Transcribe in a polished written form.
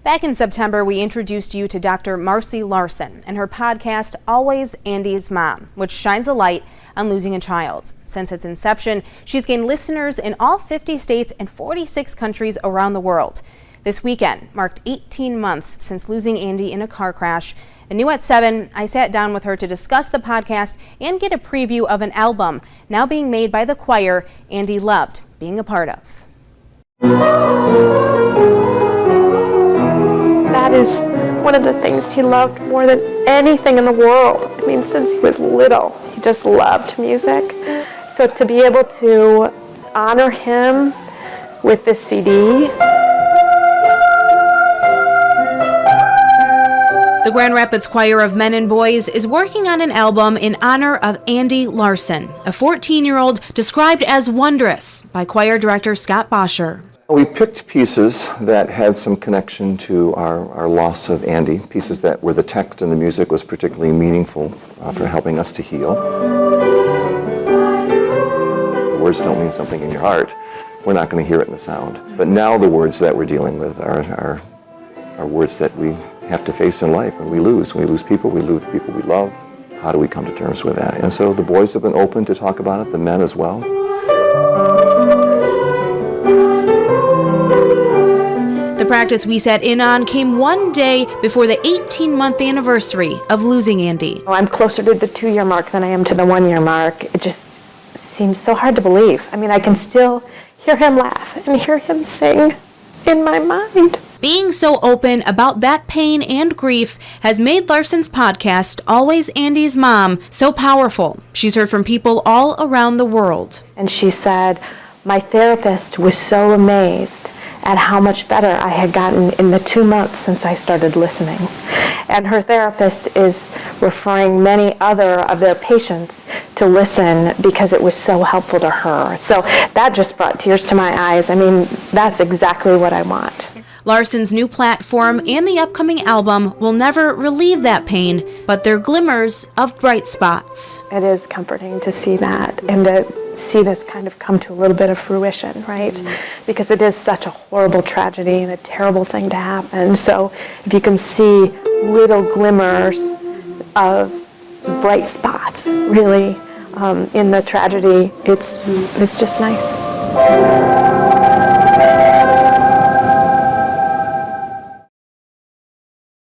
Back in September, we introduced you to Dr. Marcy Larson and her podcast, Always Andy's Mom, which shines a light on losing a child. Since its inception, she's gained listeners in all 50 states and 46 countries around the world. This weekend marked 18 months since losing Andy in a car crash. And new at 7, I sat down with her to discuss the podcast and get a preview of an album now being made by the choir Andy loved being a part of. That is one of the things he loved more than anything in the world. I mean, since he was little, he just loved music. So to be able to honor him with this CD. The Grand Rapids Choir of Men and Boys is working on an album in honor of Andy Larson, a 14-year-old described as wondrous by choir director Scott Bosher. We picked pieces that had some connection to our loss of Andy, pieces that where the text and the music was particularly meaningful for helping us to heal. The words don't mean something in your heart. We're not going to hear it in the sound. But now the words that we're dealing with are words that we have to face in life. When we lose people, we lose people we love. How do we come to terms with that? And so the boys have been open to talk about it, the men as well. The practice we sat in on came one day before the 18-month anniversary of losing Andy. I'm closer to the 2-year mark than I am to the 1-year mark. It just seems so hard to believe. I mean, I can still hear him laugh and hear him sing in my mind. Being so open about that pain and grief has made Larson's podcast, Always Andy's Mom, so powerful. She's heard from people all around the world. And she said, my therapist was so amazed at how much better I had gotten in the 2 months since I started listening. And her therapist is referring many other of their patients to listen because it was so helpful to her. So that just brought tears to my eyes. I mean, that's exactly what I want. Larson's new platform and the upcoming album will never relieve that pain, but they're glimmers of bright spots. It is comforting to see that and to see this kind of come to a little bit of fruition, right? Mm-hmm. Because it is such a horrible tragedy and a terrible thing to happen. So if you can see little glimmers of bright spots, really, in the tragedy, it's just nice.